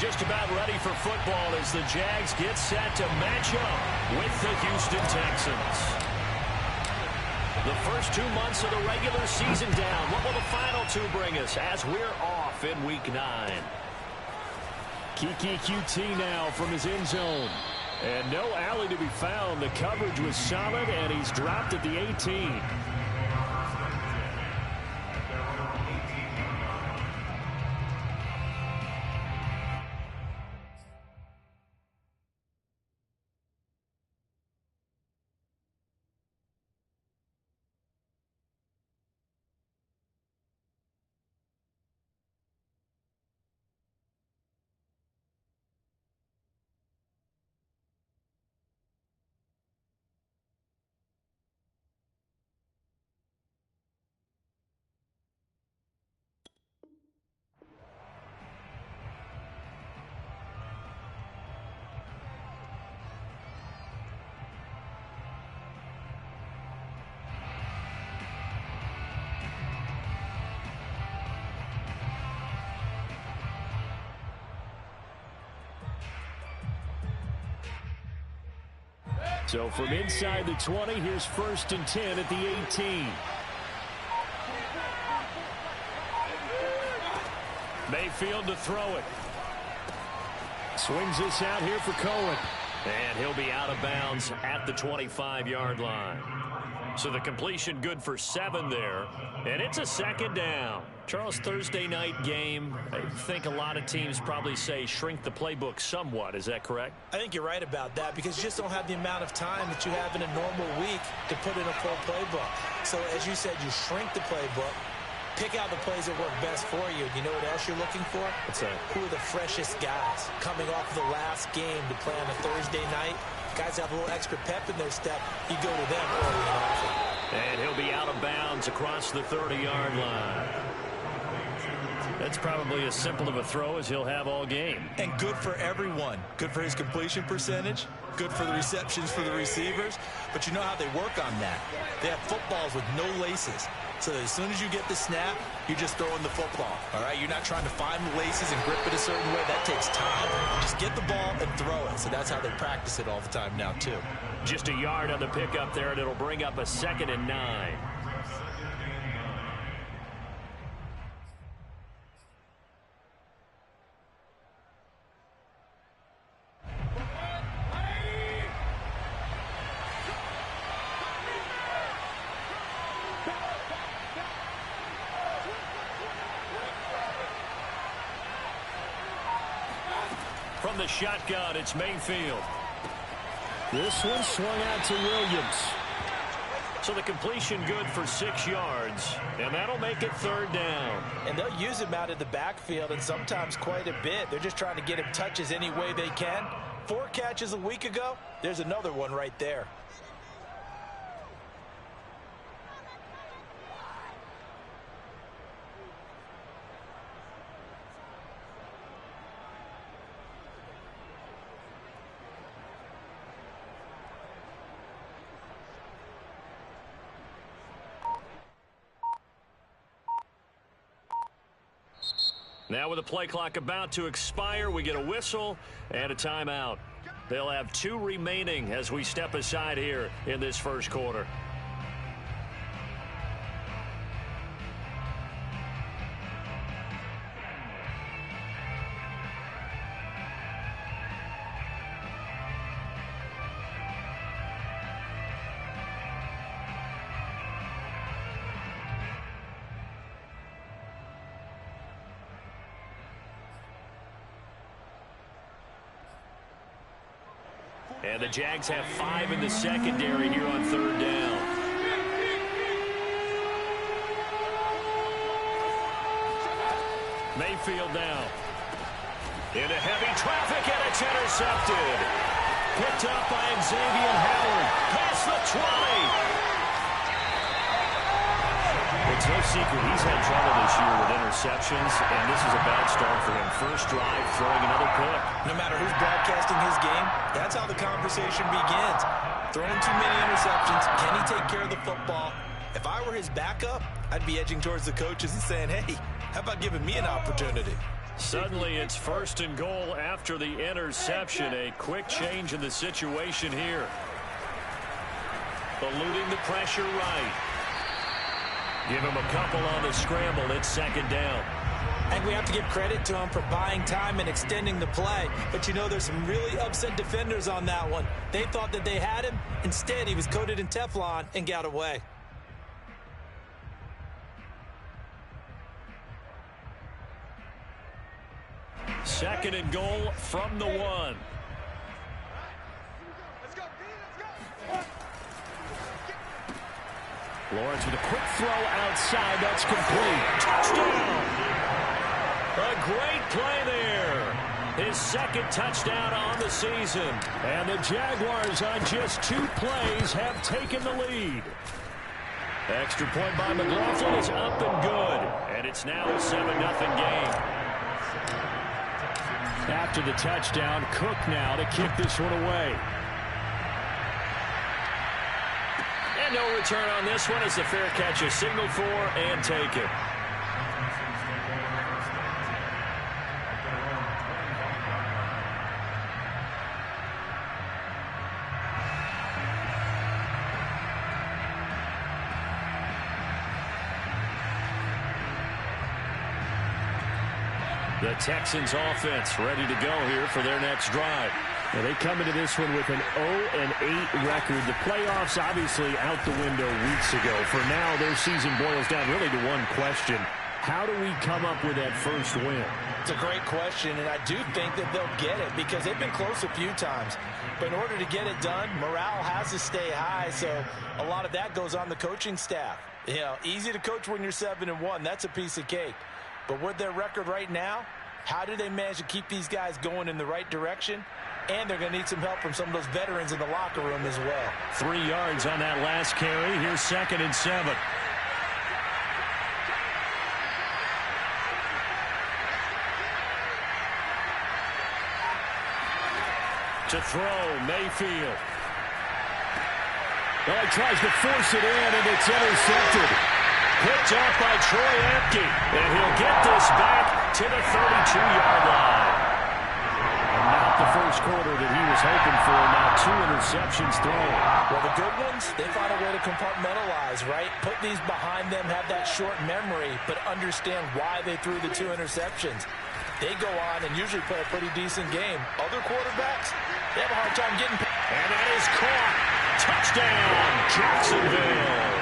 just about ready for football as the Jags get set to match up with the Houston Texans. The first 2 months of the regular season down. What will the final two bring us as we're off in Week 9? Kiki QT now from his end zone. And no alley to be found. The coverage was solid, and he's dropped at the 18. So from inside the 20, here's 1st and 10 at the 18. Mayfield to throw it. Swings this out here for Cohen. And he'll be out of bounds at the 25-yard line. So the completion good for 7 there. And it's a 2nd down. Charles, Thursday night game, I think a lot of teams probably say shrink the playbook somewhat. Is that correct? I think you're right about that because you just don't have the amount of time that you have in a normal week to put in a full playbook. So as you said, you shrink the playbook, pick out the plays that work best for you. You know what else you're looking for? What's that? Who are the freshest guys coming off the last game to play on a Thursday night? Guys have a little extra pep in their step. You go to them early and often. And he'll be out of bounds across the 30-yard line. That's probably as simple of a throw as he'll have all game. And good for everyone. Good for his completion percentage. Good for the receptions for the receivers. But you know how they work on that. They have footballs with no laces. So that as soon as you get the snap, you're just throwing the football. All right? You're not trying to find the laces and grip it a certain way. That takes time. Just get the ball and throw it. So that's how they practice it all the time now, too. Just a yard on the pickup there, and it'll bring up a 2nd and 9. From the shotgun, it's Mayfield. This one swung out to Williams. So the completion good for 6 yards, and that'll make it 3rd down. And they'll use him out of the backfield, and sometimes quite a bit. They're just trying to get him touches any way they can. 4 catches a week ago. There's another one right there. Now with the play clock about to expire, we get a whistle and a timeout. They'll have 2 remaining as we step aside here in this first quarter. And the Jags have 5 in the secondary here on 3rd down. Mayfield now. Into heavy traffic, and it's intercepted. Picked up by Xavier Howard. Past the 20. It's no secret he's had trouble this year with interceptions, and this is a bad start for him. First drive, throwing another pick. No matter who's broadcasting his game, that's how the conversation begins. Throwing too many interceptions. Can he take care of the football? If I were his backup, I'd be edging towards the coaches and saying, hey, how about giving me an opportunity? Suddenly it's 1st and goal after the interception. A quick change in the situation here. Eluding the pressure right. Give him a couple on the scramble. It's 2nd down. I think we have to give credit to him for buying time and extending the play. But, you know, there's some really upset defenders on that one. They thought that they had him. Instead, he was coated in Teflon and got away. Second and goal from the 1. Lawrence with a quick throw outside. That's complete. Touchdown! A great play there. His 2nd touchdown on the season. And the Jaguars on just 2 plays have taken the lead. Extra point by McLaughlin is up and good. And it's now a 7-0 game. After the touchdown, Cook now to kick this one away. And no return on this one as the fair catch is signaled for and taken. The Texans offense ready to go here for their next drive. Well, they come into this one with an 0-8 record. The playoffs obviously out the window weeks ago. For now, their season boils down really to one question. How do we come up with that first win? It's a great question, and I do think that they'll get it because they've been close a few times. But in order to get it done, morale has to stay high, so a lot of that goes on the coaching staff. You know, easy to coach when you're 7-1. That's a piece of cake. But with their record right now, how do they manage to keep these guys going in the right direction? And they're going to need some help from some of those veterans in the locker room as well. 3 yards on that last carry. Here's 2nd and 7. To throw, Mayfield. Well, he tries to force it in, and it's intercepted. Picked off by Troy Apke. And he'll get this back to the 32-yard line. And not the first quarter that he was hoping for. Now 2 interceptions thrown. Well, the good ones, they find a way to compartmentalize, right? Put these behind them, have that short memory, but understand why they threw the 2 interceptions. They go on and usually play a pretty decent game. Other quarterbacks, they have a hard time getting... And that is caught. Touchdown, Jacksonville.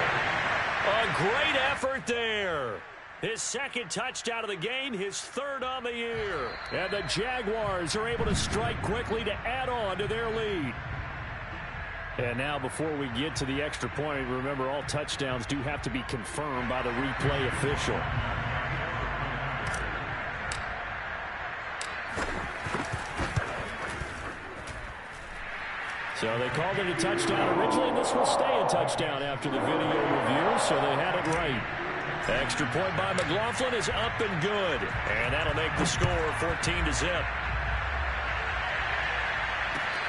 A great effort there. His 2nd touchdown of the game, his 3rd on the year. And the Jaguars are able to strike quickly to add on to their lead. And now before we get to the extra point, remember all touchdowns do have to be confirmed by the replay official. So they called it a touchdown originally. This will stay a touchdown after the video review, so they had it right. Extra point by McLaughlin is up and good. And that'll make the score 14-0.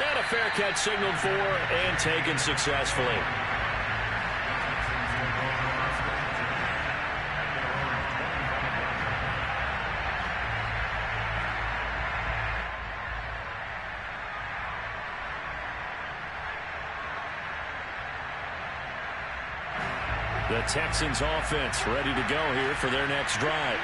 And a fair catch signaled for and taken successfully. The Texans offense ready to go here for their next drive.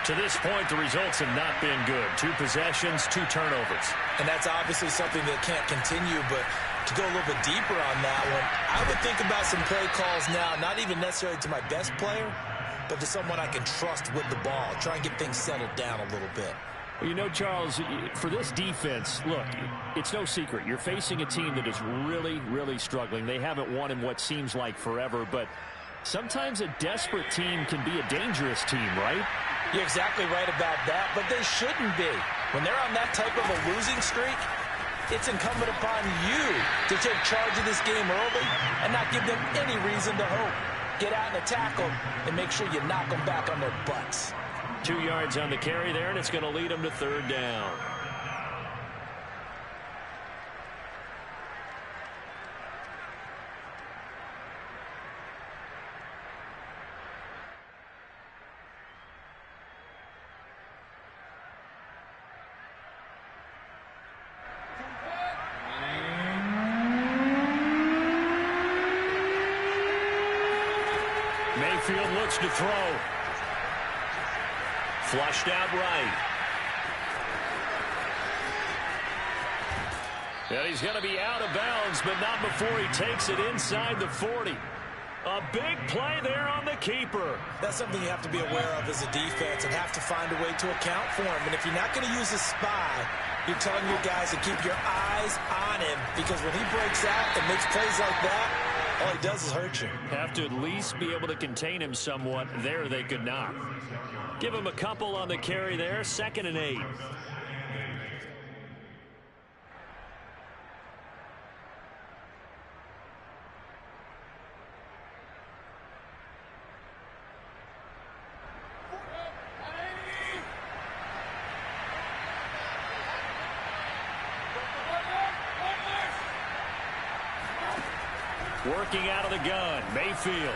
To this point, the results have not been good. 2 possessions, 2 turnovers. And that's obviously something that can't continue, but to go a little bit deeper on that one, I would think about some play calls now, not even necessarily to my best player, but to someone I can trust with the ball. Try and get things settled down a little bit. Well, you know, Charles, for this defense, look, it's no secret. You're facing a team that is really, really struggling. They haven't won in what seems like forever, but sometimes a desperate team can be a dangerous team, right? You're exactly right about that, but they shouldn't be. When they're on that type of a losing streak, it's incumbent upon you to take charge of this game early and not give them any reason to hope. Get out and attack them and make sure you knock them back on their butts. 2 yards on the carry there, and it's going to lead them to 3rd down. Mayfield looks to throw. Flushed out right. And he's going to be out of bounds, but not before he takes it inside the 40. A big play there on the keeper. That's something you have to be aware of as a defense and have to find a way to account for him. And if you're not going to use a spy, you're telling your guys to keep your eyes on him, because when he breaks out and makes plays like that, all he does is hurt you. Have to at least be able to contain him somewhat. There they could not. Give him a couple on the carry there. 2nd and 8. Working out of the gun, Mayfield.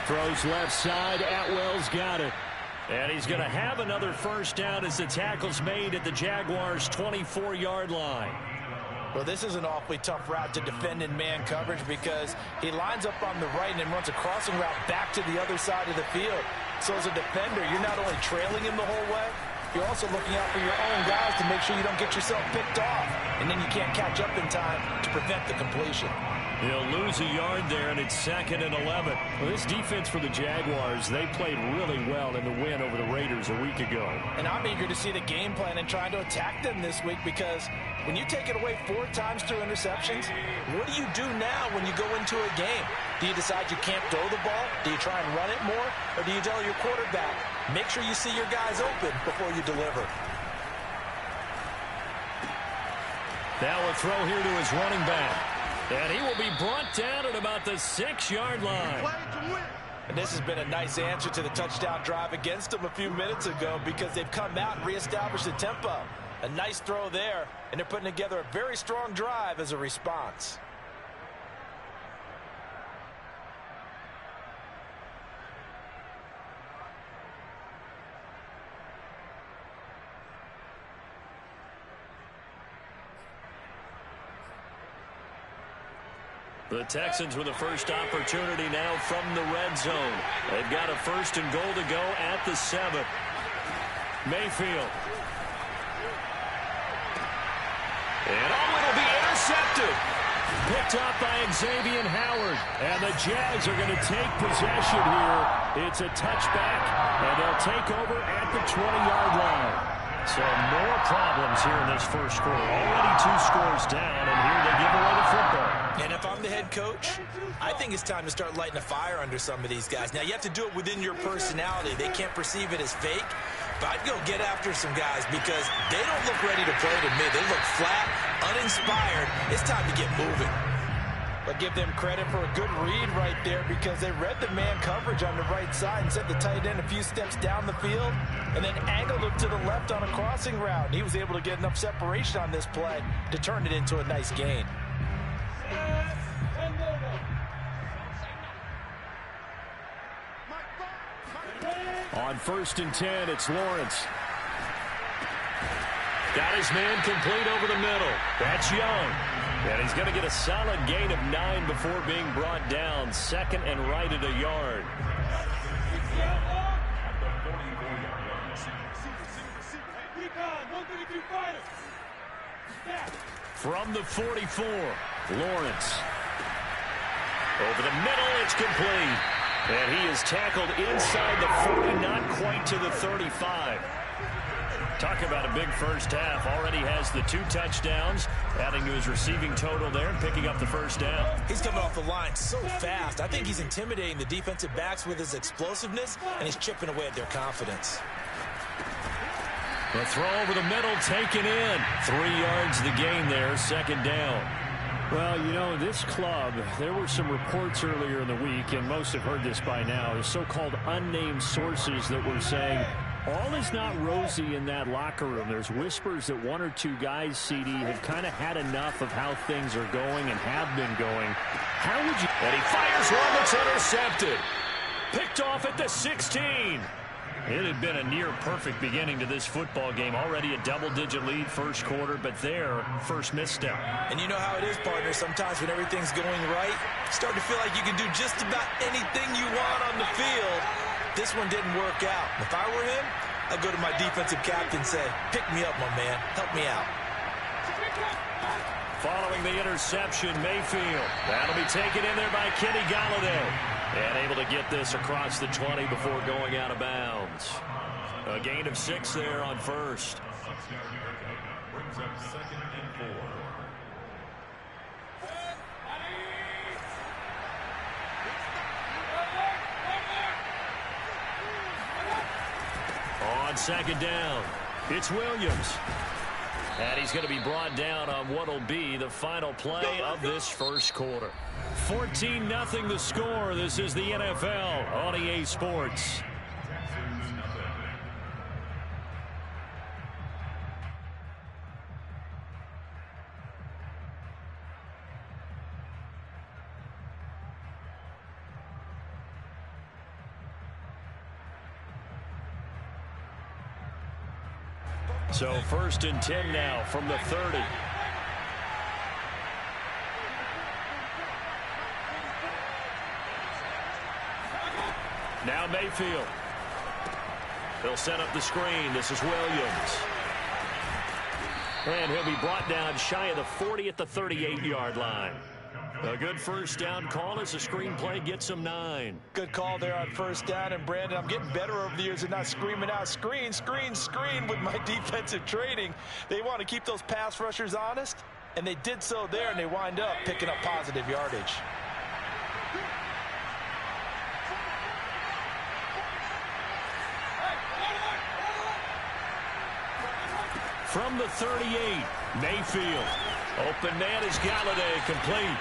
Throws left side. Atwell's got it. And he's going to have another first down as the tackle's made at the Jaguars' 24-yard line. Well, this is an awfully tough route to defend in man coverage, because he lines up on the right and then runs a crossing route back to the other side of the field. So as a defender, you're not only trailing him the whole way, you're also looking out for your own guys to make sure you don't get yourself picked off. And then you can't catch up in time to prevent the completion. He'll lose a yard there, and it's 2nd and 11. Well, this defense for the Jaguars, they played really well in the win over the Raiders a week ago. And I'm eager to see the game plan and trying to attack them this week, because when you take it away 4 times through interceptions, what do you do now when you go into a game? Do you decide you can't throw the ball? Do you try and run it more? Or do you tell your quarterback, make sure you see your guys open before you deliver? Now a throw here to his running back. And he will be brought down at about the 6-yard line. And this has been a nice answer to the touchdown drive against them a few minutes ago, because they've come out and reestablished the tempo. A nice throw there, and they're putting together a very strong drive as a response. The Texans with the first opportunity now from the red zone. They've got a 1st and goal to go at the 7. Mayfield. And it'll be intercepted. Picked up by Xavier Howard. And the Jags are going to take possession here. It's a touchback, and they'll take over at the 20-yard line. So more problems here in this first quarter. Already 2 scores down, and here they give away the football. And if I'm the head coach, I think it's time to start lighting a fire under some of these guys. Now, you have to do it within your personality. They can't perceive it as fake. But I'd go get after some guys, because they don't look ready to play to me. They look flat, uninspired. It's time to get moving. But give them credit for a good read right there, because they read the man coverage on the right side and sent the tight end a few steps down the field and then angled him to the left on a crossing route. And he was able to get enough separation on this play to turn it into a nice gain. On 1st and 10, it's Lawrence. Got his man complete over the middle. That's Young. And he's going to get a solid gain of 9 before being brought down. 2nd and right at a yard. From the 44, Lawrence. Over the middle, it's complete. And he is tackled inside the 40, not quite to the 35. Talk about a big first half. Already has the 2 touchdowns, adding to his receiving total there and picking up the first down. He's coming off the line so fast. I think he's intimidating the defensive backs with his explosiveness, and he's chipping away at their confidence. The throw over the middle, taken in. 3 yards the gain there, 2nd down. Well, you know, this club, there were some reports earlier in the week, and most have heard this by now, the so-called unnamed sources that were saying all is not rosy in that locker room. There's whispers that 1 or 2 guys, CD, have kind of had enough of how things are going and have been going. How would you... And he fires one that's intercepted. Picked off at the 16. It had been a near-perfect beginning to this football game. Already a double-digit lead first quarter, but their first misstep. And you know how it is, partner. Sometimes when everything's going right, you start to feel like you can do just about anything you want on the field. This one didn't work out. If I were him, I'd go to my defensive captain and say, pick me up, my man. Help me out. Following the interception, Mayfield. That'll be taken in there by Kenny Golladay. And able to get this across the 20 before going out of bounds. A gain of 6 there on first. Brings up 2nd and 4. On 2nd down, it's Williams. And he's going to be brought down on what will be the final play of this first quarter. 14-0 the score. This is the NFL on EA Sports. So 1st and 10 now from the 30. Now Mayfield. They'll set up the screen. This is Williams. And he'll be brought down shy of the 40 at the 38-yard line. A good first down call as the screenplay gets him 9. Good call there on first down. And, Brandon, I'm getting better over the years and not screaming out, screen, screen, screen with my defensive training. They want to keep those pass rushers honest, and they did so there, and they wind up picking up positive yardage. From the 38, Mayfield. Open man is Golladay, complete.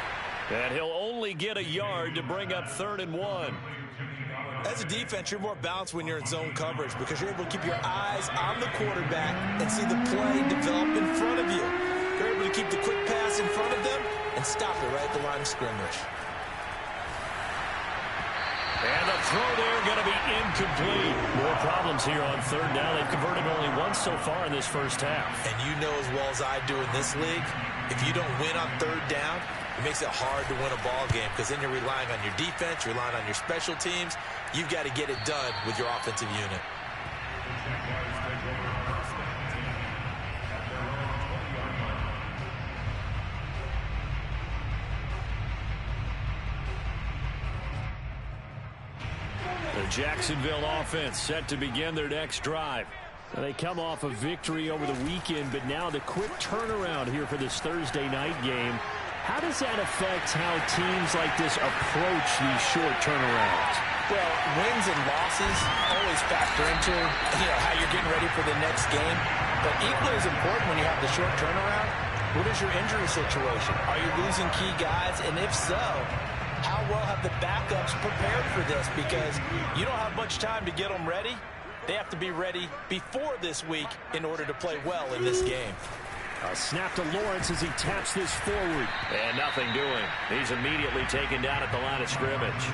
And he'll only get a yard to bring up 3rd and 1. As a defense, you're more balanced when you're in zone coverage because you're able to keep your eyes on the quarterback and see the play develop in front of you. You're able to keep the quick pass in front of them and stop it right at the line of scrimmage. And the throw there going to be incomplete. More problems here on 3rd down. They've converted only once so far in this first half. And you know as well as I do in this league, if you don't win on 3rd down, it makes it hard to win a ball game because then you're relying on your defense, you're relying on your special teams. You've got to get it done with your offensive unit. The Jacksonville offense set to begin their next drive. They come off a victory over the weekend, but now the quick turnaround here for this Thursday night game. How does that affect how teams like this approach these short turnarounds? Well, wins and losses always factor into, how you're getting ready for the next game. But equally as important when you have the short turnaround, what is your injury situation? Are you losing key guys? And if so, how well have the backups prepared for this? Because you don't have much time to get them ready. They have to be ready before this week in order to play well in this game. A snap to Lawrence as he taps this forward. And nothing doing. He's immediately taken down at the line of scrimmage.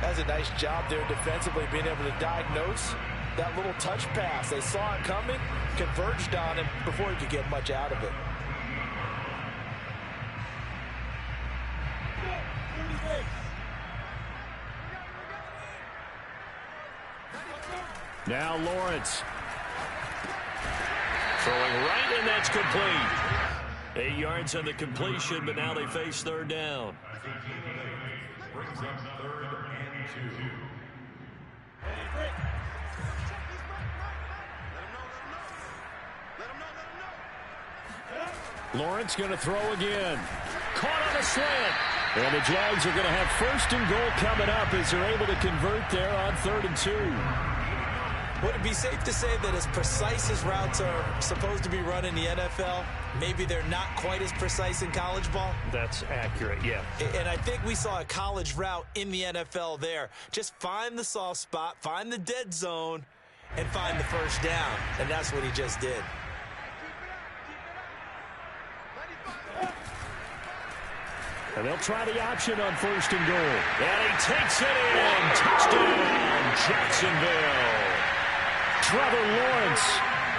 That's a nice job there defensively, being able to diagnose that little touch pass. They saw it coming, converged on him before he could get much out of it. Now Lawrence. Throwing right, and that's complete. 8 yards on the completion, but now they face 3rd down. Brings up 3rd and 2. Lawrence going to throw again. Caught on a slant. And the Jags are going to have 1st and goal coming up as they're able to convert there on 3rd and 2. Would it be safe to say that as precise as routes are supposed to be run in the NFL, maybe they're not quite as precise in college ball? That's accurate, yeah. And I think we saw a college route in the NFL there. Just find the soft spot, find the dead zone, and find the 1st down. And that's what he just did. And they'll try the option on 1st and goal. And he takes it in. Touchdown, Jacksonville. Trevor Lawrence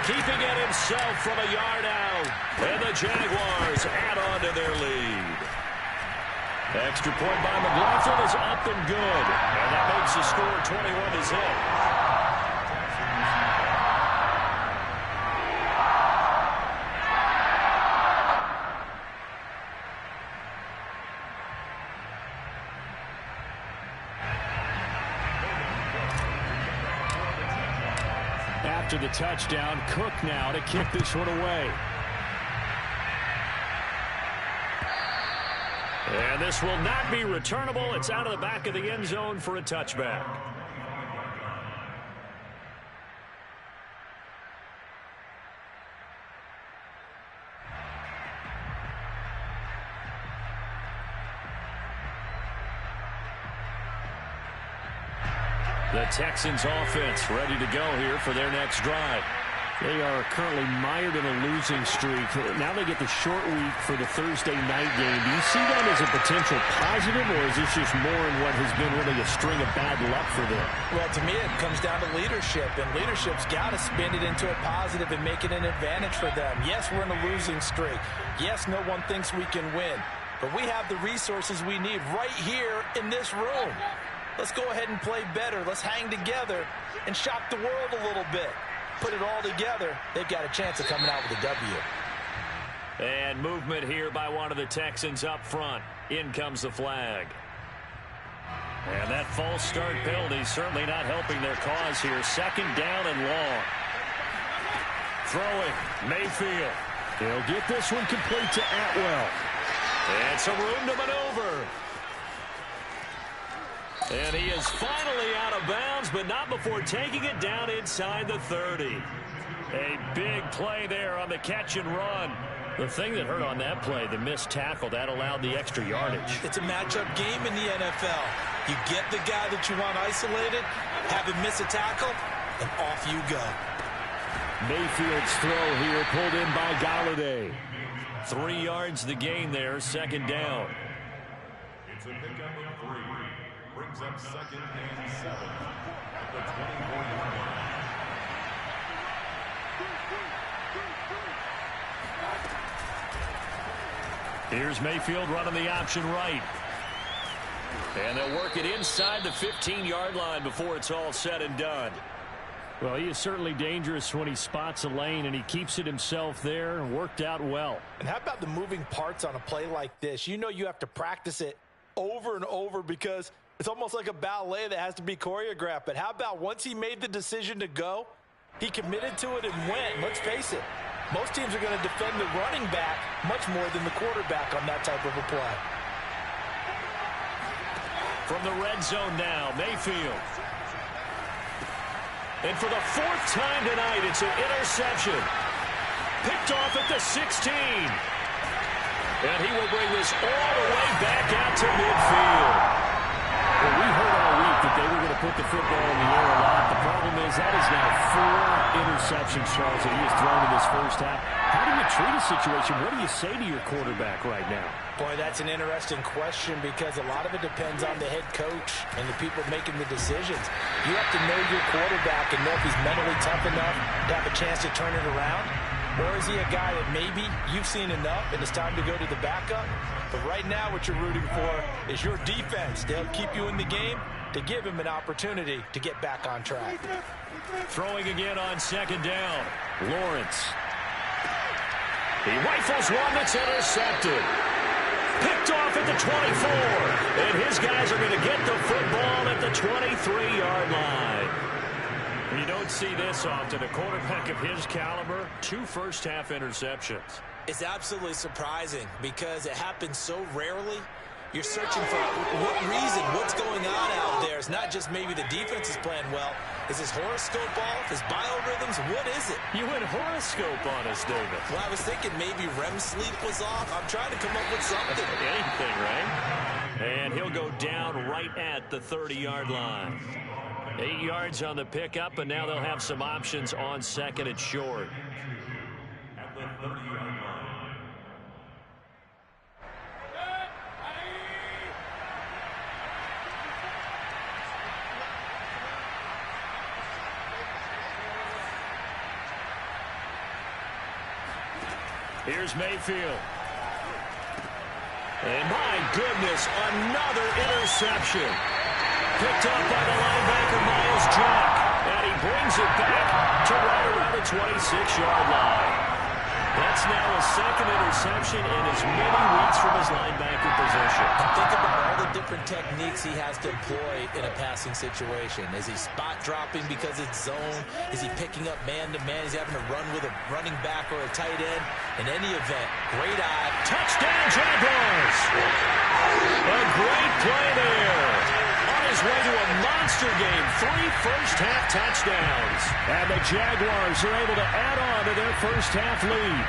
keeping it himself from a yard out. And the Jaguars add on to their lead. Extra point by McLaughlin is up and good. And that makes the score 21-0. After the touchdown, Cook now to kick this one away. And this will not be returnable. It's out of the back of the end zone for a touchback. The Texans offense ready to go here for their next drive. They are currently mired in a losing streak. Now they get the short week for the Thursday night game. Do you see that as a potential positive, or is this just more in what has been really a string of bad luck for them? Well, to me, it comes down to leadership, and leadership's got to spin it into a positive and make it an advantage for them. Yes, we're in a losing streak. Yes, no one thinks we can win, but we have the resources we need right here in this room. Let's go ahead and play better. Let's hang together and shock the world a little bit. Put it all together, they've got a chance of coming out with a W. And movement here by one of the Texans up front. In comes the flag. And that false start penalty certainly not helping their cause here. 2nd down and long. Throwing, Mayfield. They'll get this one complete to Atwell. And some room to maneuver. And he is finally out of bounds, but not before taking it down inside the 30. A big play there on the catch and run. The thing that hurt on that play, the missed tackle, that allowed the extra yardage. It's a matchup game in the NFL. You get the guy that you want isolated, have him miss a tackle, and off you go. Mayfield's throw here pulled in by Galladay. 3 yards the gain there, 2nd down. It's a pickup of 3. Brings up 2nd and 7 at the 24-yard line. Here's Mayfield running the option right. And they'll work it inside the 15-yard line before it's all said and done. Well, he is certainly dangerous when he spots a lane, and he keeps it himself there and worked out well. And how about the moving parts on a play like this? You know you have to practice it over and over because it's almost like a ballet that has to be choreographed. But how about once he made the decision to go, he committed to it and went. Let's face it, most teams are going to defend the running back much more than the quarterback on that type of a play. From the red zone now, Mayfield. And for the 4th time tonight, it's an interception. Picked off at the 16. And he will bring this all the way back out to midfield. Well, we heard all week that they were going to put the football in the air a lot. The problem is that is now 4 interceptions, Charles, that he has thrown in this first half. How do you treat a situation? What do you say to your quarterback right now? Boy, that's an interesting question because a lot of it depends on the head coach and the people making the decisions. You have to know your quarterback and know if he's mentally tough enough to have a chance to turn it around. Or is he a guy that maybe you've seen enough and it's time to go to the backup? But right now what you're rooting for is your defense. They'll keep you in the game to give him an opportunity to get back on track. Throwing again on 2nd down. Lawrence. He rifles one that's intercepted. Picked off at the 24. And his guys are going to get the football at the 23-yard line. You don't see this often. A quarterback of his caliber, 2 first-half interceptions. It's absolutely surprising because it happens so rarely. You're searching for what reason, what's going on out there. It's not just maybe the defense is playing well. Is his horoscope off? His biorhythms? What is it? You went horoscope on us, David. Well, I was thinking maybe REM sleep was off. I'm trying to come up with something. Anything, right? And he'll go down right at the 30-yard line. 8 yards on the pickup, and now they'll have some options on 2nd and short. At the 30-yard line. Here's Mayfield. And my goodness, another interception. Picked up by the linebacker, Miles Jack. And he brings it back to right around the 26-yard line. That's now a second interception in as many weeks from his linebacker position. And think about all the different techniques he has to employ in a passing situation. Is he spot dropping because it's zone? Is he picking up man-to-man? Is he having to run with a running back or a tight end? In any event, great eye. Touchdown, Jaguars! A great play there. On his way to a monster game, 3 first-half touchdowns. And the Jaguars are able to add on to their first-half lead.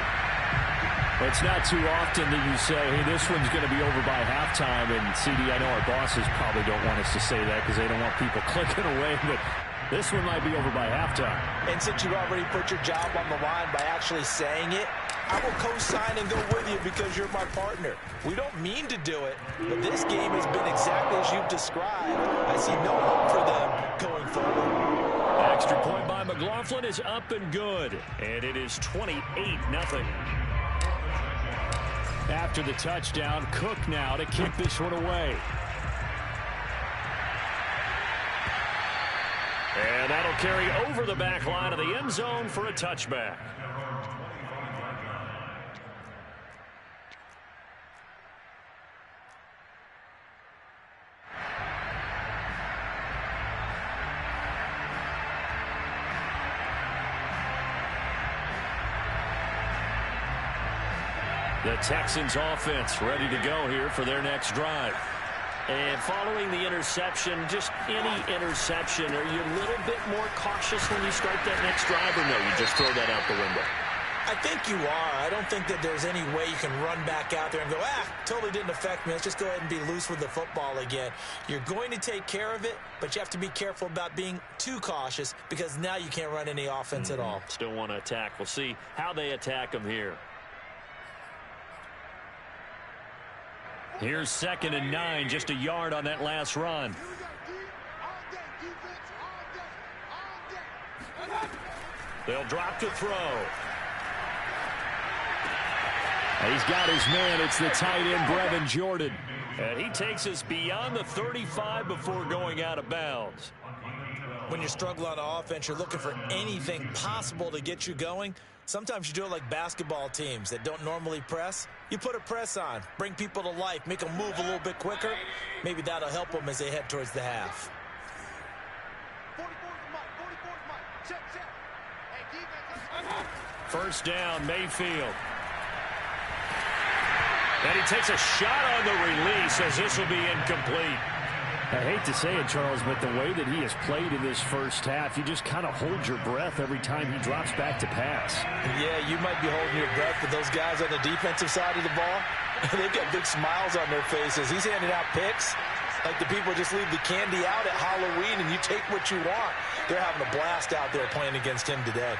It's not too often that you say, hey, this one's going to be over by halftime. And, CD, I know our bosses probably don't want us to say that because they don't want people clicking away. But this one might be over by halftime. And since you already put your job on the line by actually saying it, I will co-sign and go with you because you're my partner. We don't mean to do it, but this game has been exactly as you've described. I see no hope for them going forward. Extra point by McLaughlin is up and good. And it is 28-0. After the touchdown, Cook now to kick this one away. And that'll carry over the back line of the end zone for a touchback. The Texans offense ready to go here for their next drive. And following the interception, just any interception, are you a little bit more cautious when you start that next drive, or no, you just throw that out the window? I think you are. I don't think that there's any way you can run back out there and go, totally didn't affect me. Let's just go ahead and be loose with the football again. You're going to take care of it, but you have to be careful about being too cautious because now you can't run any offense at all. Still want to attack. We'll see how they attack them here. Here's 2nd and 9, just a yard on that last run. They'll drop to throw. He's got his man. It's the tight end, Brevin Jordan. And he takes us beyond the 35 before going out of bounds. When you struggle on offense, you're looking for anything possible to get you going. Sometimes you do it like basketball teams that don't normally press. You put a press on, bring people to life, make them move a little bit quicker. Maybe that'll help them as they head towards the half. First down, Mayfield. And he takes a shot on the release as this will be incomplete. I hate to say it, Charles, but the way that he has played in this first half, you just kind of hold your breath every time he drops back to pass. Yeah, you might be holding your breath, but those guys on the defensive side of the ball, they've got big smiles on their faces. He's handing out picks like the people just leave the candy out at Halloween and you take what you want. They're having a blast out there playing against him today.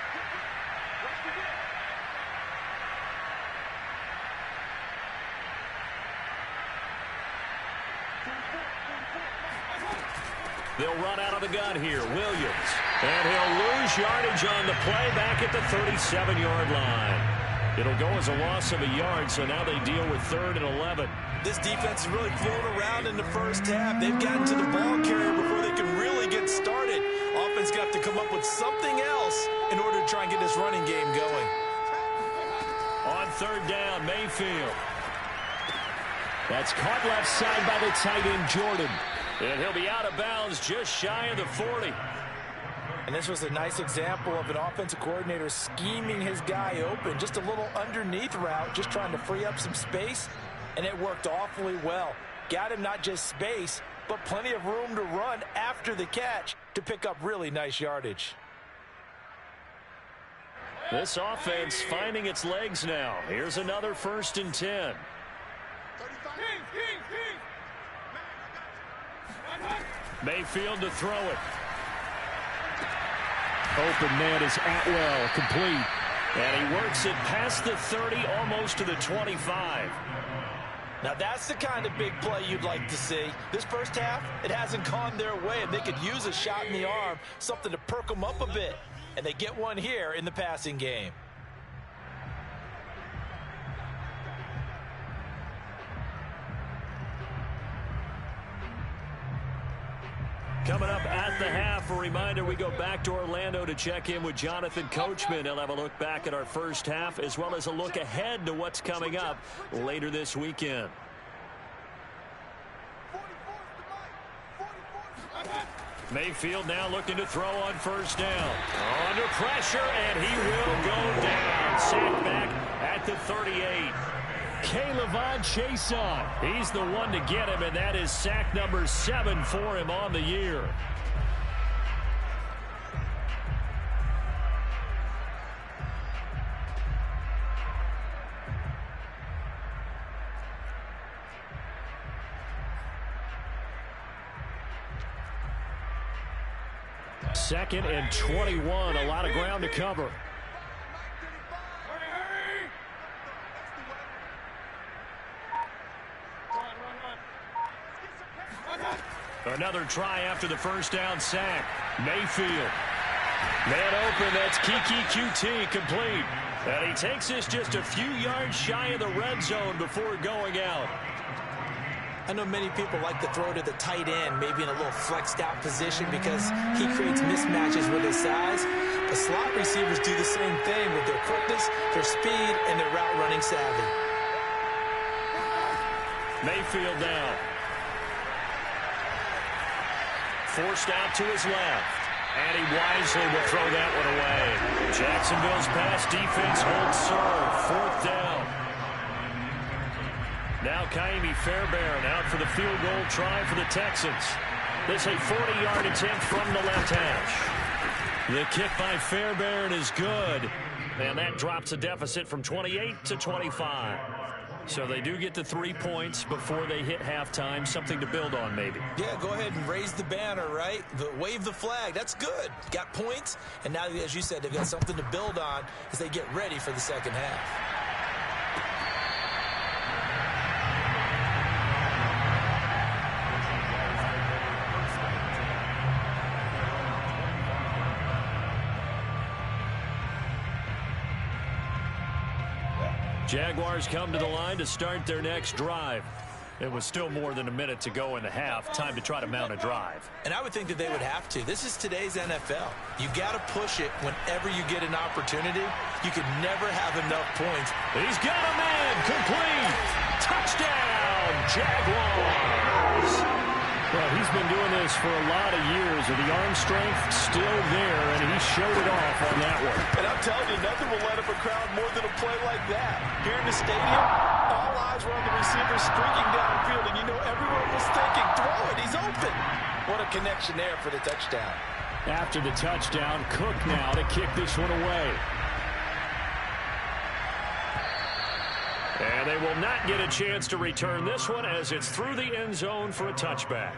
They'll run out of the gun here. Williams. And he'll lose yardage on the play back at the 37-yard line. It'll go as a loss of a yard, so now they deal with 3rd and 11. This defense is really flown around in the first half. They've gotten to the ball carrier before they can really get started. Offense got to come up with something else in order to try and get this running game going. On 3rd down, Mayfield. That's caught left side by the tight end, Jordan. And he'll be out of bounds just shy of the 40. And this was a nice example of an offensive coordinator scheming his guy open. Just a little underneath route, just trying to free up some space. And it worked awfully well. Got him not just space, but plenty of room to run after the catch to pick up really nice yardage. This offense finding its legs now. Here's another 1st and 10. Mayfield to throw it. Open man is Atwell, complete. And he works it past the 30, almost to the 25. Now that's the kind of big play you'd like to see. This first half, it hasn't gone their way, and they could use a shot in the arm, something to perk them up a bit. And they get one here in the passing game. Coming up at the half, a reminder we go back to Orlando to check in with Jonathan Coachman. He'll have a look back at our first half as well as a look ahead to what's coming up later this weekend. Mayfield now looking to throw on first down. Under pressure, and he will go down. Sacked back at the 38. K'Lavon Chaisson. He's the one to get him, and that is sack number 7 for him on the year. Second and 21, a lot of ground to cover. Another try after the first down sack. Mayfield. Man open, that's Kiki QT complete. And he takes this just a few yards shy of the red zone before going out. I know many people like to throw to the tight end, maybe in a little flexed out position because he creates mismatches with his size. But slot receivers do the same thing with their quickness, their speed, and their route running savvy. Mayfield now. Forced out to his left. And he wisely will throw that one away. Jacksonville's pass defense holds serve. 4th down. Now Kaimi Fairbairn out for the field goal try for the Texans. This a 40-yard attempt from the left hash. The kick by Fairbairn is good. And that drops a deficit from 28 to 25. So they do get to 3 points before they hit halftime. Something to build on, maybe. Yeah, go ahead and raise the banner, right? Wave the flag. That's good. Got points. And now, as you said, they've got something to build on as they get ready for the second half. Jaguars come to the line to start their next drive. It was still more than a minute to go in the half. Time to try to mount a drive. And I would think that they would have to. This is today's NFL. You got to push it whenever you get an opportunity. You can never have enough points. He's got a man complete. Touchdown, Jaguars. Well, he's been doing this for a lot of years, and the arm strength still there, and he showed it off on that one. And I'm telling you, nothing will light up a crowd more than a play like that. Here in the stadium, all eyes were on the receiver streaking downfield, and you know everyone was thinking, throw it, he's open. What a connection there for the touchdown. After the touchdown, Cook now to kick this one away. And they will not get a chance to return this one as it's through the end zone for a touchback.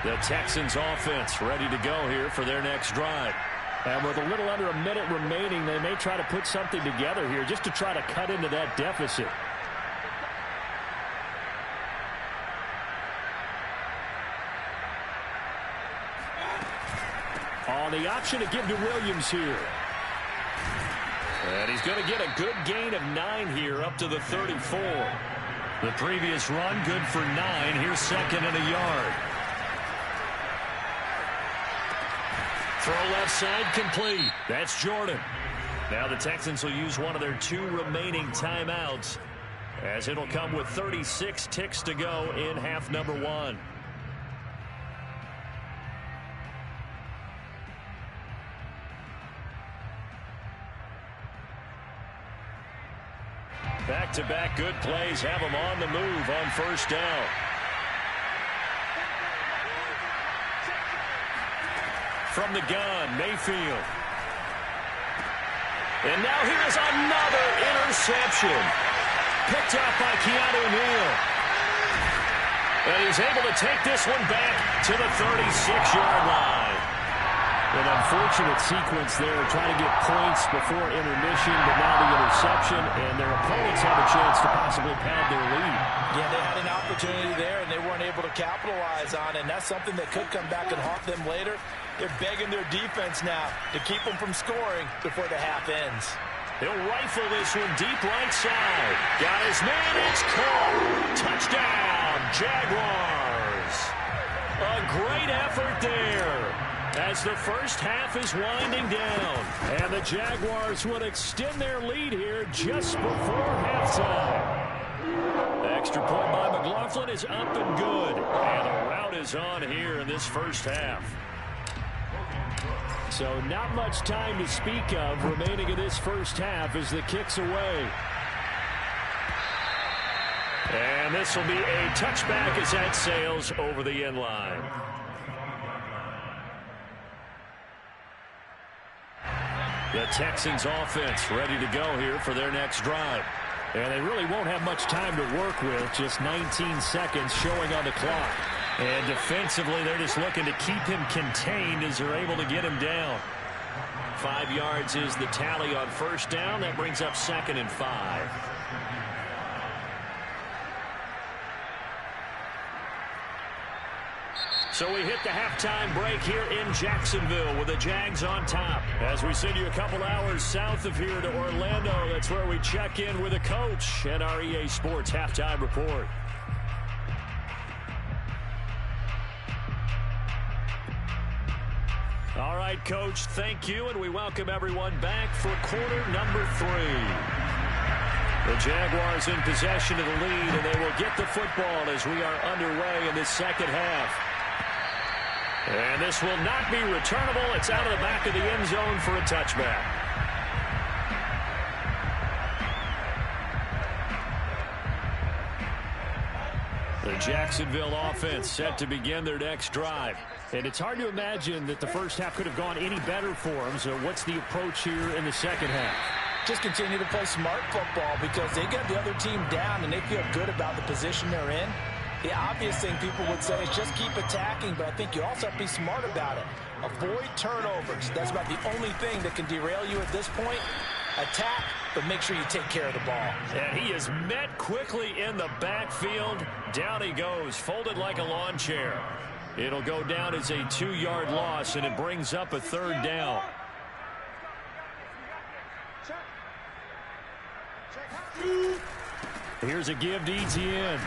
The Texans offense ready to go here for their next drive. And with a little under a minute remaining, they may try to put something together here just to try to cut into that deficit. On the option to give to Williams here. And he's going to get a good gain of 9 here up to the 34. The previous run good for 9. Here's 2nd and a yard. Throw left side complete. That's Jordan. Now the Texans will use one of their 2 remaining timeouts as it'll come with 36 ticks to go in half number 1. Back-to-back good plays have them on the move on first down. From the gun, Mayfield. And now here's another interception. Picked up by Keanu Neal. And he's able to take this one back to the 36-yard line. An unfortunate sequence there, trying to get points before intermission, but now the interception, and their opponents have a chance to possibly pad their lead. Yeah, they had an opportunity there, and they weren't able to capitalize on it, and that's something that could come back and haunt them later. They're begging their defense now to keep them from scoring before the half ends. He'll rifle this one deep right side. Got his man. It's caught. Touchdown, Jaguars. A great effort there as the first half is winding down. And the Jaguars would extend their lead here just before halftime. Extra point by McLaughlin is up and good. And the route is on here in this first half. So not much time to speak of remaining in this first half as the kick's away. And this will be a touchback as that sails over the end line. The Texans offense ready to go here for their next drive. And they really won't have much time to work with. Just 19 seconds showing on the clock. And defensively, they're just looking to keep him contained as they're able to get him down. 5 yards is the tally on first down. That brings up 2nd and 5. So we hit the halftime break here in Jacksonville with the Jags on top. As we send you a couple hours south of here to Orlando, that's where we check in with the coach at our EA Sports Halftime Report. All right, Coach, thank you, and we welcome everyone back for quarter number 3. The Jaguars in possession of the lead, and they will get the football as we are underway in the second half. And this will not be returnable. It's out of the back of the end zone for a touchback. The Jacksonville offense set to begin their next drive. And it's hard to imagine that the first half could have gone any better for them. So what's the approach here in the second half? Just continue to play smart football because they got the other team down and they feel good about the position they're in. The obvious thing people would say is just keep attacking, but I think you also have to be smart about it. Avoid turnovers. That's about the only thing that can derail you at this point. Attack, but make sure you take care of the ball. And he is met quickly in the backfield. Down he goes, folded like a lawn chair. It'll go down as a 2-yard loss, and it brings up a 3rd down. Here's a give to Etienne.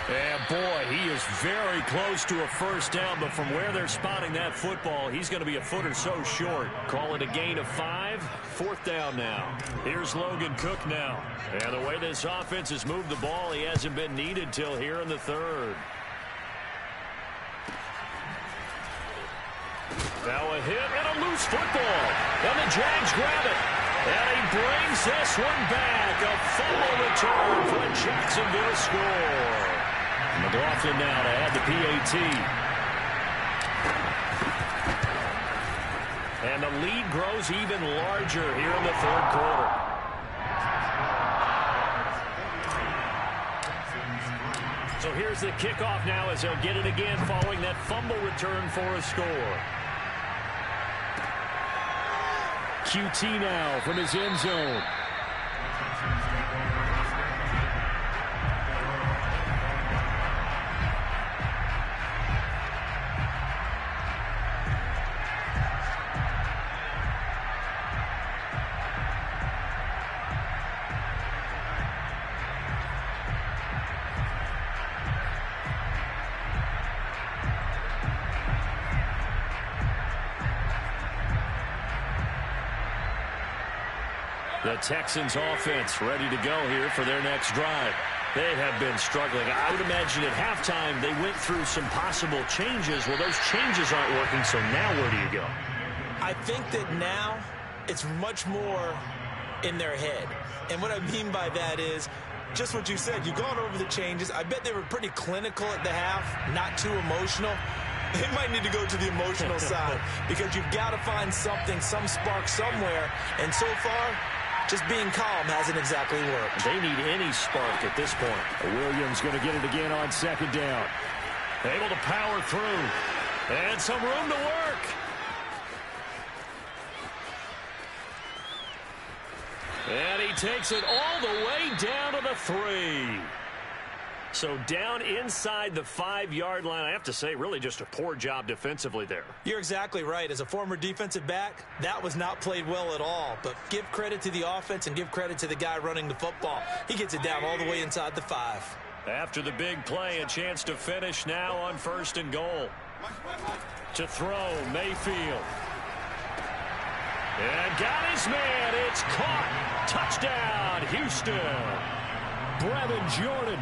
And, boy, he is very close to a first down, but from where they're spotting that football, he's going to be a foot or so short. Call it a gain of 5. 4th down now. Here's Logan Cook now. And the way this offense has moved the ball, he hasn't been needed till here in the 3rd. Now a hit and a loose football. And the Jags grab it. And he brings this one back. A fumble return for a Jacksonville score. McLaughlin now to add the PAT. And the lead grows even larger here in the 3rd quarter. So here's the kickoff now as they'll get it again following that fumble return for a score. QT now from his end zone. The Texans offense ready to go here for their next drive. They have been struggling. I would imagine at halftime they went through some possible changes. Well, those changes aren't working, so now where do you go? I think that now it's much more in their head. And what I mean by that is just what you said. You've gone over the changes. I bet they were pretty clinical at the half, not too emotional. They might need to go to the emotional side because you've got to find something, some spark somewhere. And so far, just being calm hasn't exactly worked. They need any spark at this point. Williams going to get it again on 2nd down. Able to power through. And some room to work. And he takes it all the way down to the 3. So down inside the 5-yard line. I have to say, really just a poor job defensively there. You're exactly right. As a former defensive back, that was not played well at all. But give credit to the offense and give credit to the guy running the football. He gets it down all the way inside the 5. After the big play, a chance to finish now on 1st and goal. To throw, Mayfield. And got his man. It's caught. Touchdown, Houston. Brevin Jordan,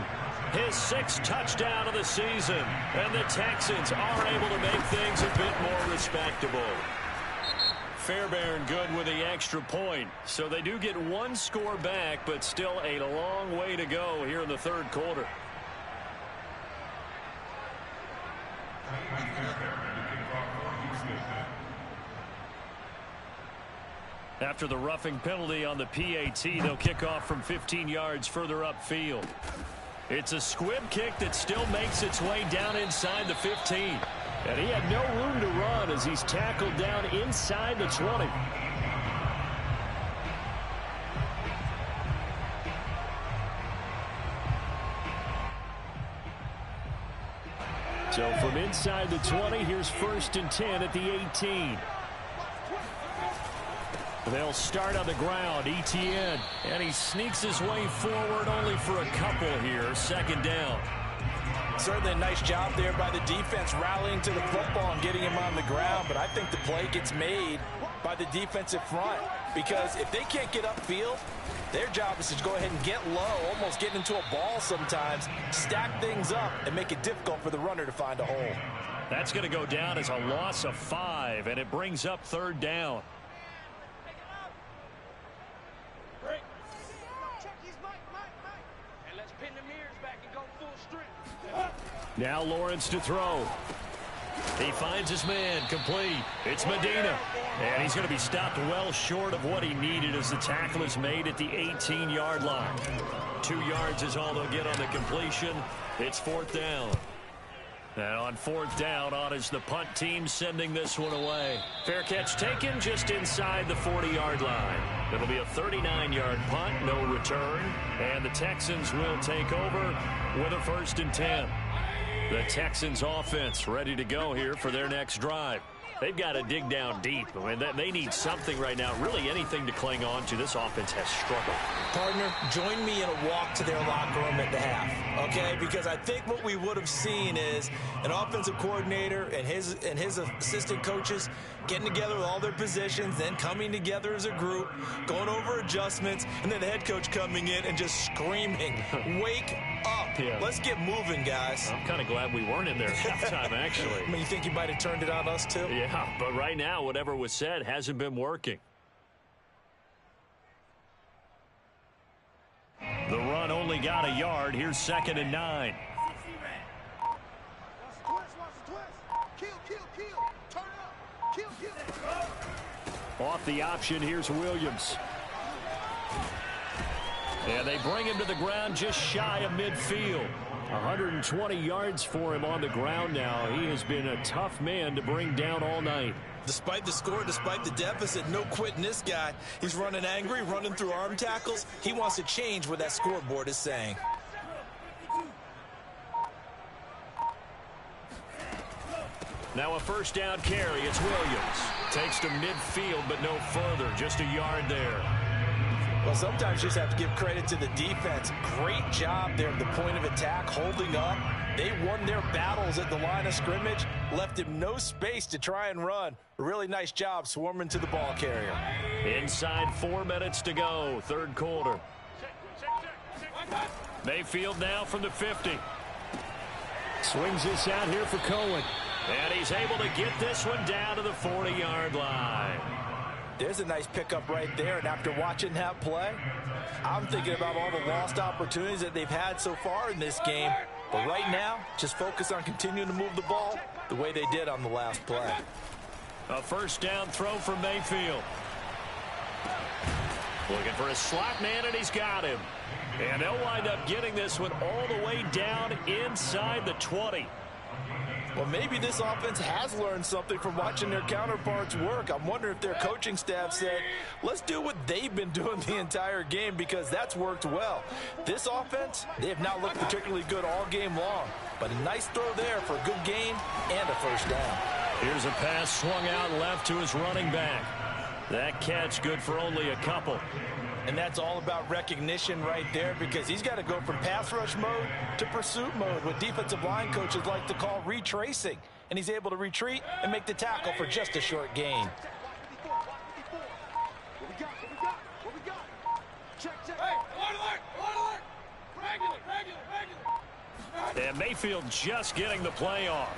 his 6th touchdown of the season. And the Texans are able to make things a bit more respectable. Fairbairn good with the extra point. So they do get 1 score back, but still a long way to go here in the 3rd quarter. After the roughing penalty on the PAT, they'll kick off from 15 yards further upfield. It's a squib kick that still makes its way down inside the 15. And he had no room to run as he's tackled down inside the 20. So from inside the 20, here's 1st and 10 at the 18. They'll start on the ground. Etienne. And he sneaks his way forward only for a couple here. 2nd down. Certainly a nice job there by the defense rallying to the football and getting him on the ground. But I think the play gets made by the defensive front. Because if they can't get upfield, their job is to go ahead and get low, almost get into a ball sometimes, stack things up, and make it difficult for the runner to find a hole. That's going to go down as a loss of 5, and it brings up 3rd down. Now Lawrence to throw. He finds his man, complete. It's Medina. And he's going to be stopped well short of what he needed as the tackle is made at the 18-yard line. 2 yards is all they'll get on the completion. It's 4th down. And on 4th down, on is the punt team sending this one away. Fair catch taken just inside the 40-yard line. It'll be a 39-yard punt, no return. And the Texans will take over with a 1st and 10. The Texans offense ready to go here for their next drive. They've got to dig down deep. I mean, they need something right now, really anything to cling on to. This offense has struggled. Partner, join me in a walk to their locker room at the half, okay? Because I think what we would have seen is an offensive coordinator and his assistant coaches getting together with all their positions, then coming together as a group, going over adjustments, and then the head coach coming in and just screaming, wake up. Yeah. Let's get moving, guys. I'm kind of glad we weren't in there at halftime, actually. I mean, you think you might have turned it on us, too? Yeah, but right now, whatever was said hasn't been working. The run only got a yard. Here's 2nd and 9. Off the option, here's Williams. And they bring him to the ground just shy of midfield. 120 yards for him on the ground now. He has been a tough man to bring down all night. Despite the score, despite the deficit, no quitting this guy. He's running angry, running through arm tackles. He wants to change what that scoreboard is saying. Now a 1st down carry. It's Williams. Takes to midfield, but no further. Just a yard there. Well, sometimes you just have to give credit to the defense. Great job there at the point of attack, holding up. They won their battles at the line of scrimmage, left him no space to try and run. A really nice job swarming to the ball carrier. Inside 4 minutes to go, 3rd quarter. Mayfield now from the 50. Swings this out here for Cohen. And he's able to get this one down to the 40-yard line. There's a nice pickup right there, and after watching that play, I'm thinking about all the lost opportunities that they've had so far in this game. But right now, just focus on continuing to move the ball the way they did on the last play. A 1st down throw for Mayfield. Looking for a slot man, and he's got him. And they'll wind up getting this one all the way down inside the 20. Well, maybe this offense has learned something from watching their counterparts work. I'm wondering if their coaching staff said, let's do what they've been doing the entire game, because that's worked well. This offense, they have not looked particularly good all game long, but a nice throw there for a good gain and a first down. Here's a pass swung out left to his running back. That catch good for only a couple. And that's all about recognition right there, because he's got to go from pass rush mode to pursuit mode, what defensive line coaches like to call retracing. And he's able to retreat and make the tackle for just a short gain. And Mayfield just getting the play off.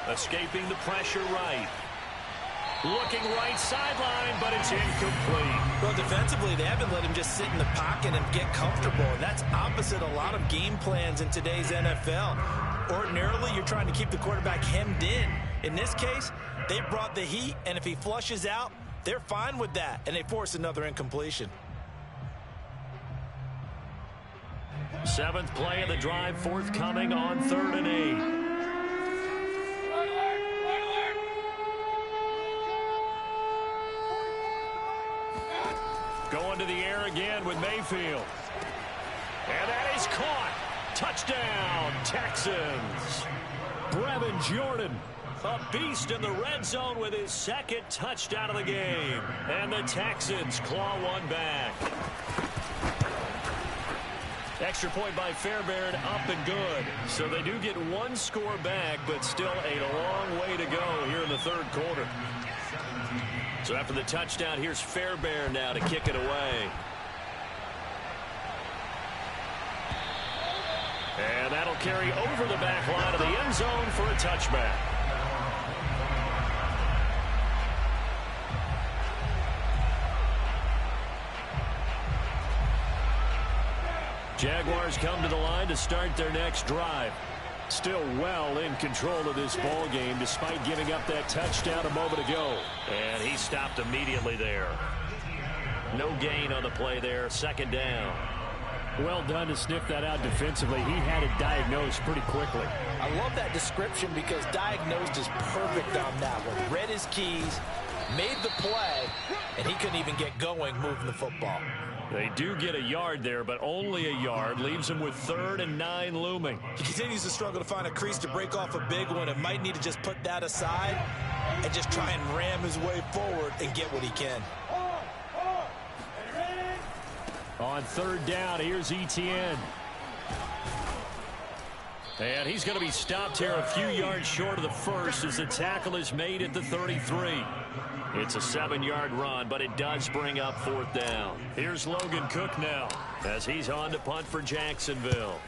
Escaping the pressure right. Looking right sideline, but it's incomplete. Well, defensively, they haven't let him just sit in the pocket and get comfortable. And that's opposite a lot of game plans in today's NFL. Ordinarily, you're trying to keep the quarterback hemmed in. In this case, they brought the heat, and if he flushes out, they're fine with that, and they force another incompletion. 7th play of the drive, forthcoming on 3rd and 8. Going to the air again with Mayfield. And that is caught. Touchdown, Texans. Brevin Jordan, a beast in the red zone with his 2nd touchdown of the game. And the Texans claw one back. Extra point by Fairbairn, up and good. So they do get one score back, but still a long way to go here in the 3rd quarter. So after the touchdown, here's Fairbairn now to kick it away. And that'll carry over the back line of the end zone for a touchback. Jaguars come to the line to start their next drive. Still well in control of this ball game despite giving up that touchdown a moment ago. And he stopped immediately there. No gain on the play there. 2nd down. Well done to sniff that out defensively. He had it diagnosed pretty quickly. I love that description, because diagnosed is perfect on that one. Read his keys, made the play, and he couldn't even get going moving the football. They do get a yard there, but only a yard. Leaves him with 3rd and 9 looming. He continues to struggle to find a crease to break off a big one, and might need to just put that aside and just try and ram his way forward and get what he can. On 3rd down, here's Etienne. And he's going to be stopped here a few yards short of the first as the tackle is made at the 33. It's a 7-yard run, but it does bring up 4th down. Here's Logan Cook now as he's on to punt for Jacksonville.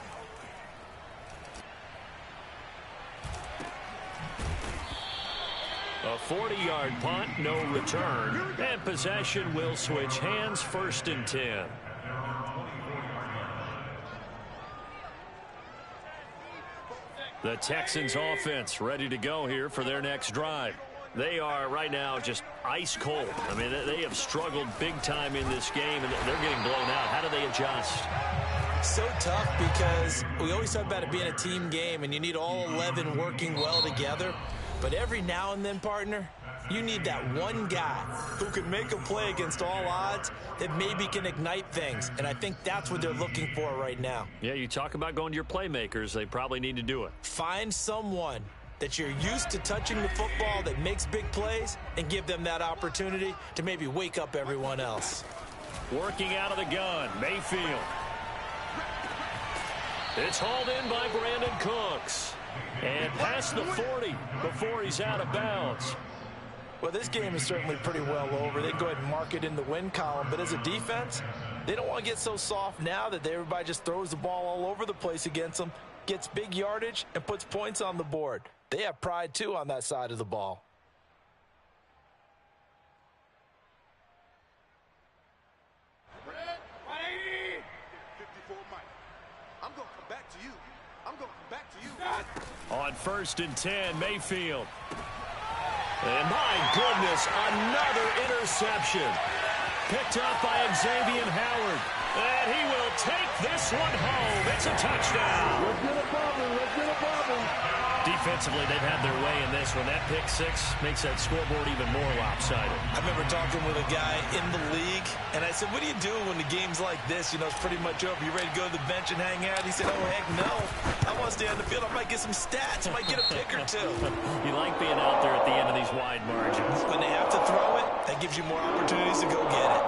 A 40-yard punt, no return, and possession will switch hands. 1st and 10. The Texans offense ready to go here for their next drive. They are right now just ice cold. I mean, they have struggled big time in this game, and they're getting blown out. How do they adjust? So tough, because we always talk about it being a team game, and you need all 11 working well together. But every now and then, partner, you need that one guy who can make a play against all odds that maybe can ignite things. And I think that's what they're looking for right now. Yeah, you talk about going to your playmakers. They probably need to do it. Find someone that you're used to touching the football that makes big plays and give them that opportunity to maybe wake up everyone else. Working out of the gun, Mayfield. It's hauled in by Brandon Cooks. And past the 40 before he's out of bounds. Well, this game is certainly pretty well over. They go ahead and mark it in the win column. But as a defense, they don't want to get so soft now that everybody just throws the ball all over the place against them, gets big yardage, and puts points on the board. They have pride, too, on that side of the ball. On 1st and 10, Mayfield. And my goodness, another interception. picked up by Xavier Howard. And he will take this one home. It's a touchdown. Let's get a problem. Let's get a problem. Defensively, they've had their way in this one. That pick six makes that scoreboard even more lopsided. I remember talking with a guy in the league, and I said, what do you do when the game's like this? You know, it's pretty much over. You ready to go to the bench and hang out? He said, oh, heck no. I want to stay on the field. I might get some stats. I might get a pick or two. You like being out there at the end of these wide margins. When they have to throw it, that gives you more opportunities to go get it.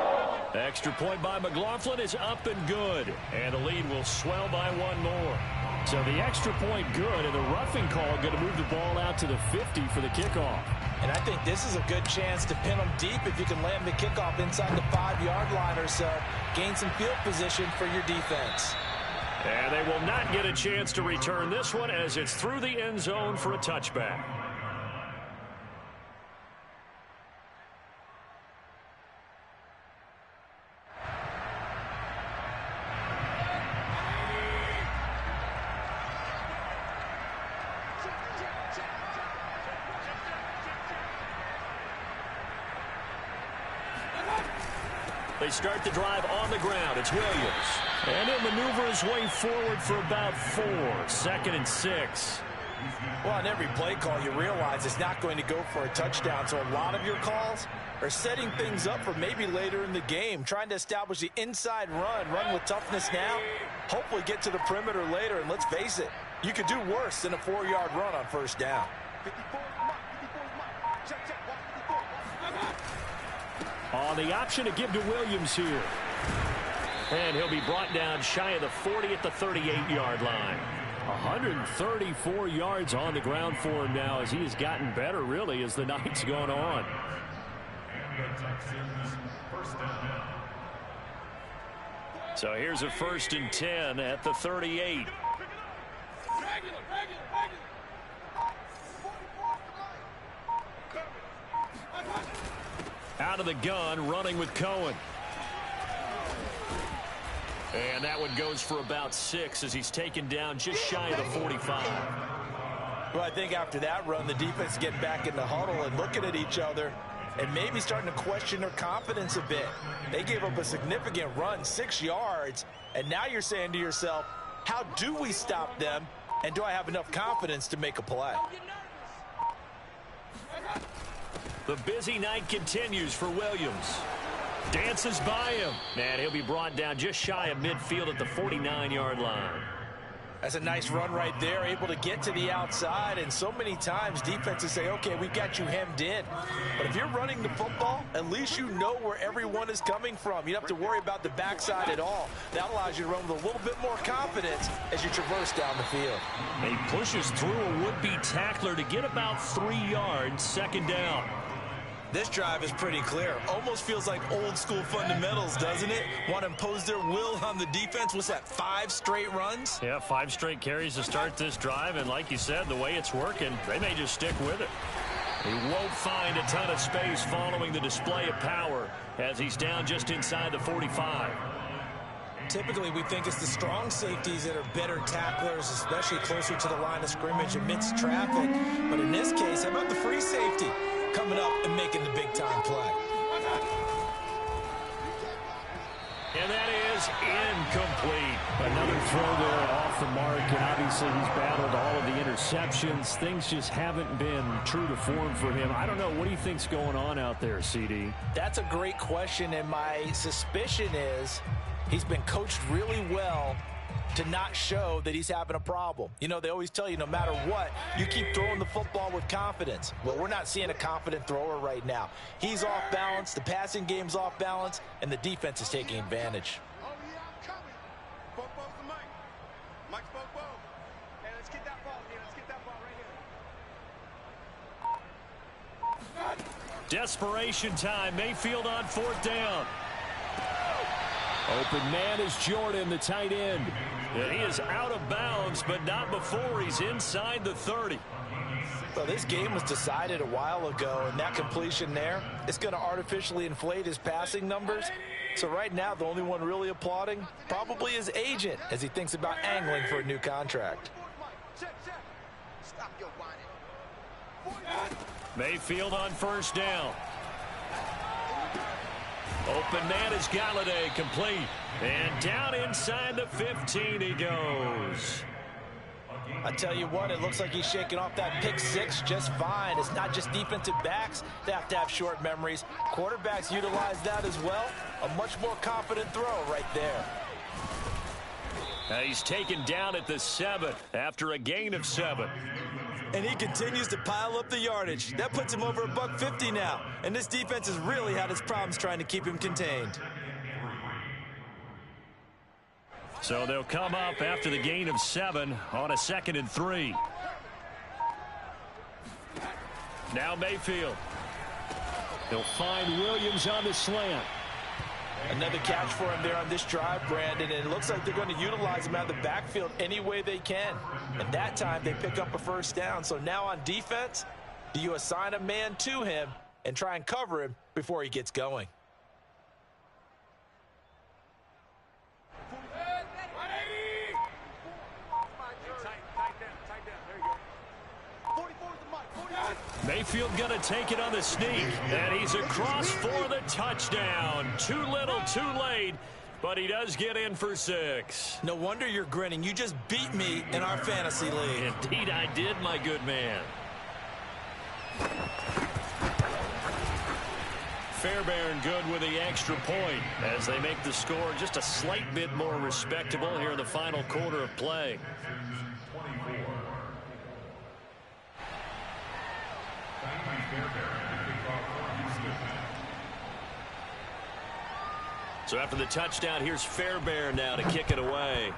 Extra point by McLaughlin is up and good. And the lead will swell by one more. So the extra point good, and the roughing call going to move the ball out to the 50 for the kickoff. And I think this is a good chance to pin them deep if you can land the kickoff inside the 5-yard line or so. Gain some field position for your defense. And they will not get a chance to return this one as it's through the end zone for a touchback. They start the drive on the ground. It's Williams. And he'll maneuver his way forward for about 4. 2nd and 6. Well, on every play call, you realize it's not going to go for a touchdown. So a lot of your calls are setting things up for maybe later in the game, trying to establish the inside run with toughness now, hopefully get to the perimeter later. And let's face it, you could do worse than a 4-yard run on first down. On the option to give to Williams here. And he'll be brought down shy of the 40 at the 38-yard line. 134 yards on the ground for him now as he has gotten better, really, as the night's gone on. So here's a 1st and 10 at the 38. Out of the gun, running with Cohen. And that one goes for about 6 as he's taken down just shy of the 45. Well, I think after that run, the defense getting back in the huddle and looking at each other and maybe starting to question their confidence a bit. They gave up a significant run, 6 yards, and now you're saying to yourself, how do we stop them, and do I have enough confidence to make a play? The busy night continues for Williams. Dances by him. And he'll be brought down just shy of midfield at the 49-yard line. That's a nice run right there, able to get to the outside. And so many times defenses say, okay, we've got you hemmed in. But if you're running the football, at least you know where everyone is coming from. You don't have to worry about the backside at all. That allows you to run with a little bit more confidence as you traverse down the field. He pushes through a would-be tackler to get about 3 yards, 2nd down. This drive is pretty clear. Almost feels like old school fundamentals, doesn't it? Want to impose their will on the defense. What's that, 5 straight runs? Yeah, 5 straight carries to start this drive. And like you said, the way it's working, they may just stick with it. He won't find a ton of space following the display of power as he's down just inside the 45. Typically, we think it's the strong safeties that are better tacklers, especially closer to the line of scrimmage amidst traffic. But in this case, how about the free safety coming up and making the big-time play? And that is incomplete. Another throw there off the mark, and obviously he's battled all of the interceptions. Things just haven't been true to form for him. I don't know. What do you think's going on out there, CD? That's a great question, and my suspicion is he's been coached really well to not show that he's having a problem. You know, they always tell you no matter what, you keep throwing the football with confidence. Well, we're not seeing a confident thrower right now. He's off balance, the passing game's off balance, and the defense is taking advantage. Oh, yeah, I'm coming. Football's the mic. Mike's football. Hey, let's get that ball here. Let's get that ball right here. Desperation time. Mayfield on 4th down. Open man is Jordan, the tight end. And he is out of bounds, but not before he's inside the 30. Well, this game was decided a while ago, and that completion there, it's going to artificially inflate his passing numbers. So right now, the only one really applauding probably his agent as he thinks about angling for a new contract. Stop your whining. Mayfield on 1st down. Open man is Galladay, complete. And down inside the 15 he goes. I tell you what, it looks like he's shaking off that pick six just fine. It's not just defensive backs that have to have short memories. Quarterbacks utilize that as well. A much more confident throw right there. He's taken down at the 7 after a gain of 7. And he continues to pile up the yardage. That puts him over $150 now. And this defense has really had its problems trying to keep him contained. So they'll come up after the gain of 7 on a 2nd and 3. Now Mayfield. He'll find Williams on the slant. Another catch for him there on this drive, Brandon, and it looks like they're going to utilize him out of the backfield any way they can. And that time they pick up a first down. So now on defense, do you assign a man to him and try and cover him before he gets going? Mayfield going to take it on the sneak, and he's across for the touchdown. Too little, too late, but he does get in for 6. No wonder you're grinning. You just beat me in our fantasy league. Indeed I did, my good man. Fairbairn good with the extra point as they make the score just a slight bit more respectable here in the final quarter of play. So after the touchdown, here's Fairbairn now to kick it away.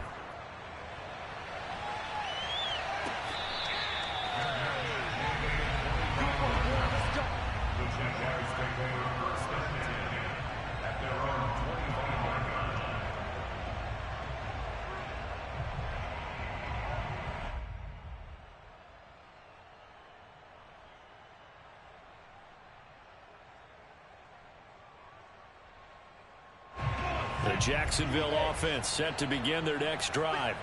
The Jacksonville offense set to begin their next drive.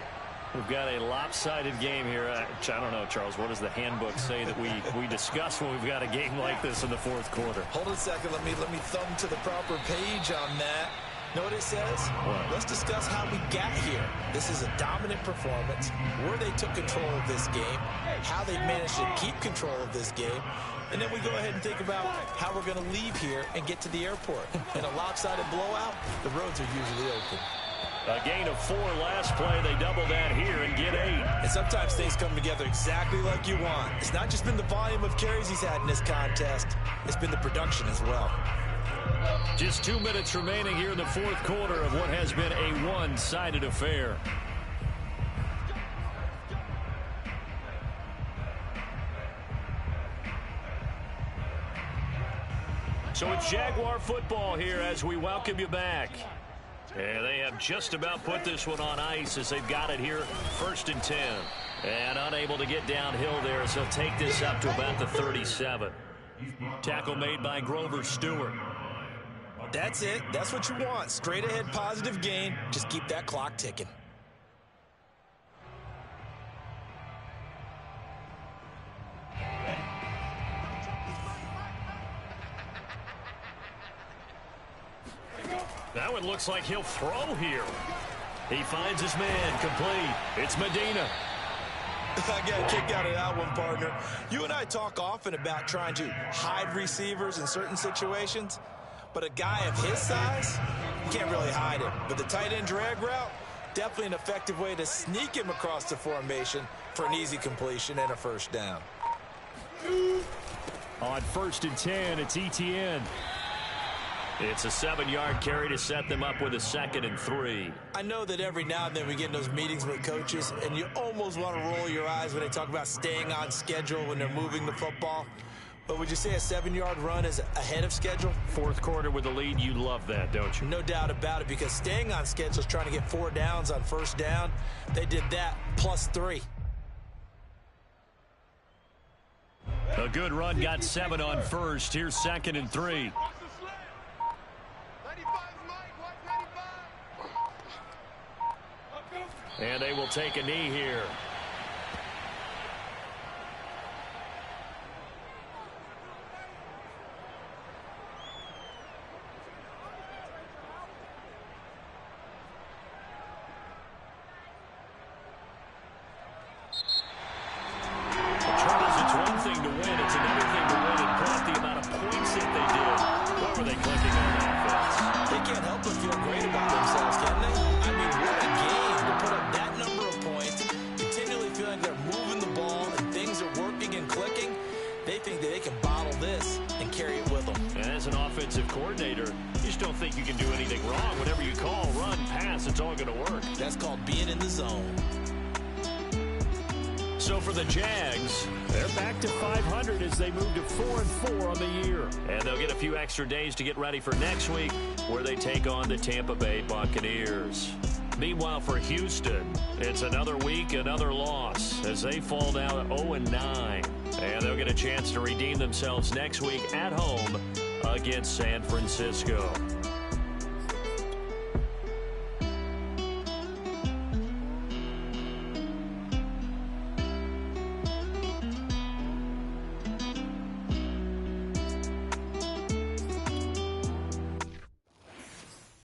We've got a lopsided game here. I don't know, Charles. What does the handbook say that we discuss when we've got a game like this in the fourth quarter? Hold on a second. Let me thumb to the proper page on that. Know what it says? What? Let's discuss how we got here. This is a dominant performance, where they took control of this game, how they managed to keep control of this game, and then we go ahead and think about how we're going to leave here and get to the airport. In a lopsided blowout, the roads are usually open. A gain of 4 last play. They double that here and get 8. And sometimes things come together exactly like you want. It's not just been the volume of carries he's had in this contest. It's been the production as well. Just 2 minutes remaining here in the fourth quarter of what has been a one-sided affair. So it's Jaguar football here as we welcome you back. And they have just about put this one on ice as they've got it here, 1st and 10. And unable to get downhill there, so take this up to about the 37. Tackle made by Grover Stewart. That's it. That's what you want. Straight ahead positive gain. Just keep that clock ticking. Now it looks like he'll throw here. He finds his man, complete. It's Medina. I got a kick out of that one, partner. You and I talk often about trying to hide receivers in certain situations, but a guy of his size, you can't really hide him. But the tight end drag route, definitely an effective way to sneak him across the formation for an easy completion and a first down. On 1st and 10, it's ETN. It's a 7-yard carry to set them up with a 2nd and 3. I know that every now and then we get in those meetings with coaches, and you almost want to roll your eyes when they talk about staying on schedule when they're moving the football. But would you say a 7-yard run is ahead of schedule? Fourth quarter with the lead, you love that, don't you? No doubt about it, because staying on schedule is trying to get 4 downs on first down. They did that plus 3. A good run got 7 on first. Here's 2nd and 3. And they will take a knee here. coordinator, you just don't think you can do anything wrong. Whatever you call, run, pass, it's all going to work. That's called being in the zone. So for the Jags, They're back to 500 as they move to 4-4 on the year. and they'll get a few extra days to get ready for next week, where they take on the Tampa Bay Buccaneers. Meanwhile, for Houston, it's another week, another loss, as they fall down 0-9. And they'll get a chance to redeem themselves next week at home against San Francisco.